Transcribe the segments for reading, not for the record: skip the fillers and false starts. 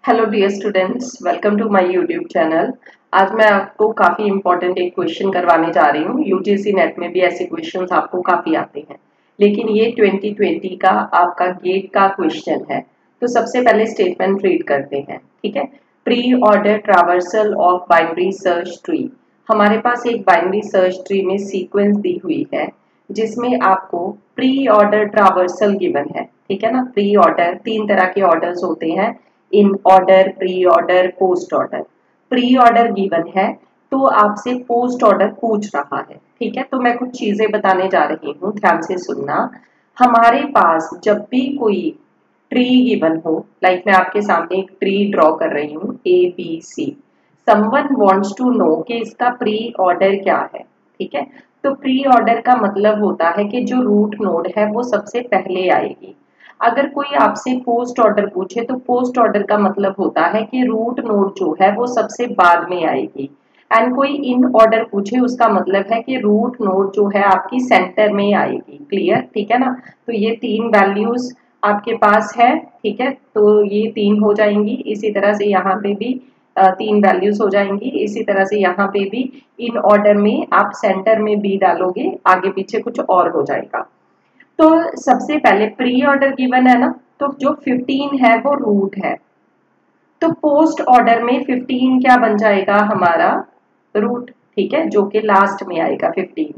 Hello dear students, welcome to my YouTube channel. आज मैं आपको काफ़ी इंपॉर्टेंट एक क्वेश्चन करवाने जा रही हूँ। यूजीसी नेट में भी ऐसे क्वेश्चंस आपको काफ़ी आते हैं, लेकिन ये 2020 का आपका गेट का क्वेश्चन है। तो सबसे पहले स्टेटमेंट रीड करते हैं, ठीक है। Pre order traversal of binary search tree. हमारे पास एक बाइनरी सर्च ट्री में सीक्वेंस दी हुई है जिसमें आपको प्री ऑर्डर ट्रावर्सल गिवन है, ठीक है ना। प्री ऑर्डर, तीन तरह के ऑर्डर्स होते हैं, in order, pre order, post order. Pre order given है तो आपसे पोस्ट ऑर्डर पूछ रहा है, ठीक है। तो मैं कुछ चीजें बताने जा रही हूँ, ध्यान से सुनना। हमारे पास जब भी कोई ट्री गिवन हो, लाइक मैं आपके सामने एक ट्री ड्रॉ कर रही हूँ ABC, someone wants to know कि इसका प्री ऑर्डर क्या है, ठीक है। तो प्री ऑर्डर का मतलब होता है कि जो रूट नोड है वो सबसे पहले आएगी। अगर कोई आपसे पोस्ट ऑर्डर पूछे तो पोस्ट ऑर्डर का मतलब होता है कि रूट नोड जो है वो सबसे बाद में आएगी। एंड कोई इन ऑर्डर पूछे उसका मतलब है कि रूट नोड जो है आपकी सेंटर में आएगी। क्लियर, ठीक है ना। तो ये तीन वैल्यूज आपके पास है, ठीक है। तो ये तीन हो जाएंगी, इसी तरह से यहाँ पे भी तीन वैल्यूज हो जाएंगी, इसी तरह से यहाँ पे भी इन ऑर्डर में आप सेंटर में बी डालोगे, आगे पीछे कुछ और हो जाएगा। तो सबसे पहले प्री ऑर्डर गिवन है ना, तो जो 15 है वो रूट है। तो पोस्ट ऑर्डर में 15 क्या बन जाएगा हमारा, रूट, ठीक है, जो कि लास्ट में आएगा 15।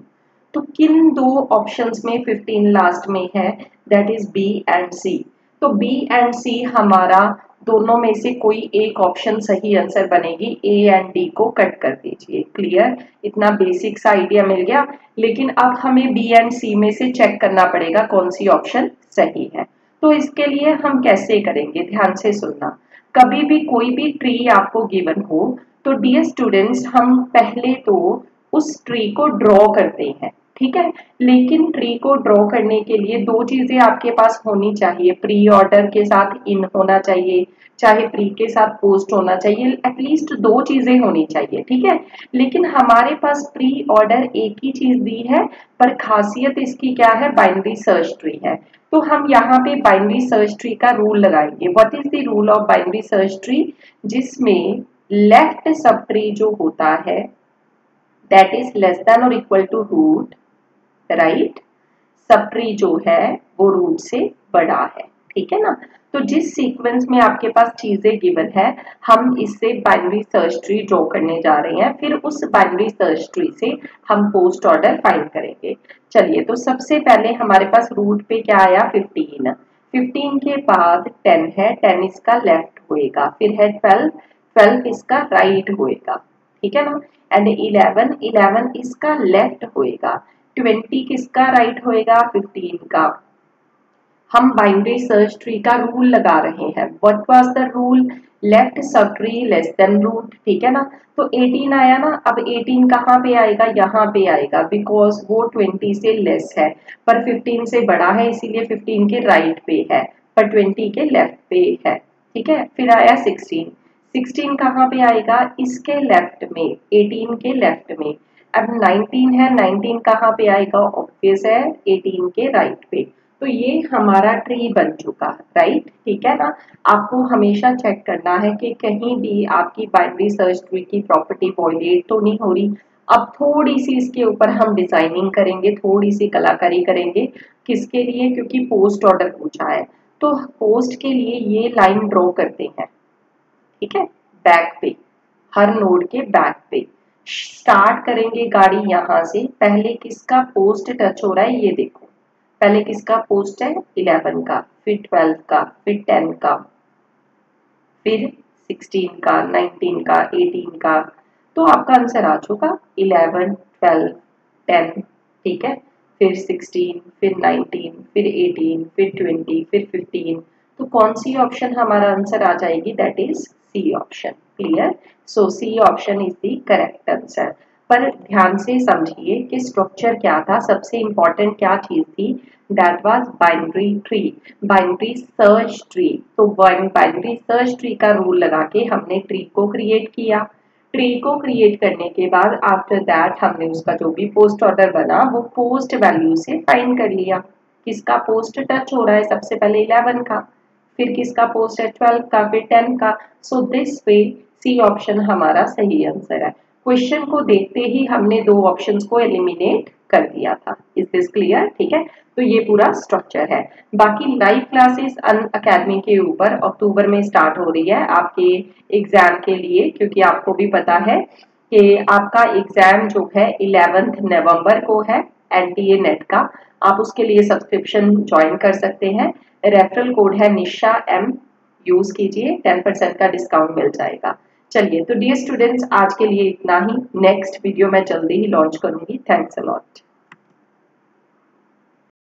तो किन दो ऑप्शंस में 15 लास्ट में है, दैट इज बी एंड सी। तो बी एंड सी हमारा दोनों में से कोई एक ऑप्शन सही आंसर बनेगी। ए एंड डी को कट कर दीजिए। क्लियर, इतना बेसिक सा आइडिया मिल गया। लेकिन अब हमें बी एंड सी में से चेक करना पड़ेगा कौन सी ऑप्शन सही है। तो इसके लिए हम कैसे करेंगे, ध्यान से सुनना। कभी भी कोई भी ट्री आपको गिवन हो तो डियर स्टूडेंट्स, हम पहले तो उस ट्री को ड्रॉ करते हैं, ठीक है। लेकिन ट्री को ड्रॉ करने के लिए दो चीजें आपके पास होनी चाहिए। प्री ऑर्डर के साथ इन होना चाहिए, चाहे प्री के साथ पोस्ट होना चाहिए, एटलीस्ट दो चीजें होनी चाहिए, ठीक है। लेकिन हमारे पास प्री ऑर्डर एक ही चीज दी है, पर खासियत इसकी क्या है, बाइनरी सर्च ट्री है। तो हम यहाँ पे बाइनरी सर्च ट्री का रूल लगाएंगे। What is the rule of binary search tree, जिसमें लेफ्ट सब ट्री जो होता है दैट इज लेस देन और equal to root, right. Sub tree जो है वो रूट से बड़ा है, ठीक है ना। तो जिस सीक्वेंस में आपके पास चीजें गिवन है, हम इससे बाइनरी सर्च ट्री ड्रॉ करने जा रहे हैं। फिर उस बाइनरी सर्च ट्री से हम पोस्ट ऑर्डर फाइंड करेंगे। चलिए, तो सबसे पहले हमारे पास रूट पे क्या आया, 15। 15 के बाद 10 है, 10 इसका लेफ्ट होएगा। फिर है 12, 12 इसका राइट होएगा, ठीक है ना। एंड 11, 11 इसका लेफ्ट होएगा। 20 किसका राइट होएगा, 15 का। हम बाइनरी सर्च ट्री का रूल लगा रहे हैं। What was the rule, left sub tree less than root, ठीक है ना। तो 18 आया ना, अब 18 कहाँ पे आएगा, यहाँ पे आएगा, बिकॉज वो 20 से लेस है पर 15 से बड़ा है, इसीलिए 15 के राइट पे है पर 20 के लेफ्ट पे है, ठीक है। फिर आया 16, 16 कहाँ पे आएगा, इसके लेफ्ट में, 18 के लेफ्ट में। अब 19 है, 19 कहाँ पे आएगा, ऑब्वियस है 18 के राइट पे। तो ये हमारा ट्री बन चुका, राइट, ठीक है ना। आपको हमेशा चेक करना है कि कहीं भी आपकी बाइनरी सर्च ट्री की प्रॉपर्टी वॉयलेट तो नहीं हो रही। अब थोड़ी सी इसके ऊपर हम डिजाइनिंग करेंगे, थोड़ी सी कलाकारी करेंगे। किसके लिए, क्योंकि पोस्ट ऑर्डर पूछा है। तो पोस्ट के लिए ये लाइन ड्रॉ करते हैं, ठीक है, बैक पे, हर नोड के बैक पे। स्टार्ट करेंगे गाड़ी यहाँ से। पहले किसका पोस्ट टच हो रहा है ये देखो। पहले किसका पोस्ट है, 11 का, फिर 12 का, फिर 10 का, फिर 16 का, 19 का, 18 का। तो आपका आंसर आ चुका 11, 12, 10, ठीक है। फिर 16, फिर 19, फिर 18, फिर 20, फिर 15। तो कौन सी ऑप्शन हमारा आंसर आ जाएगी, that is C option. Clear, so C option is the correct answer. पर ध्यान से समझिए कि स्ट्रक्चर क्या था, सबसे इंपॉर्टेंट क्या चीज थी, that was binary tree, binary search tree. तो बाइनरी सर्च ट्री का रूल लगा के हमने ट्री को क्रिएट किया। ट्री को क्रिएट करने के बाद आफ्टर दैट हमने उसका जो भी पोस्ट ऑर्डर बना वो पोस्ट वैल्यू से फाइंड कर लिया। किसका पोस्ट टच हो रहा है, सबसे पहले 11 का, फिर किसका पोस्ट है 12 का, फिर 10 का। So this way C option हमारा सही आंसर है। क्वेश्चन को देखते ही हमने दो ऑप्शंस को एलिमिनेट कर दिया था। Is this clear? ठीक है, तो ये पूरा स्ट्रक्चर है। बाकी लाइव क्लासेस अनअकैडमी के ऊपर अक्टूबर में स्टार्ट हो रही है आपके एग्जाम के लिए, क्योंकि आपको भी पता है कि आपका एग्जाम जो है 11 नवंबर को है NTA नेट का। आप उसके लिए सब्सक्रिप्शन ज्वाइन कर सकते हैं। रेफरल कोड है निशा M, यूज कीजिए, 10% का डिस्काउंट मिल जाएगा। चलिए, तो डियर स्टूडेंट्स, आज के लिए इतना ही। नेक्स्ट वीडियो मैं जल्दी ही लॉन्च करूंगी। Thanks a lot.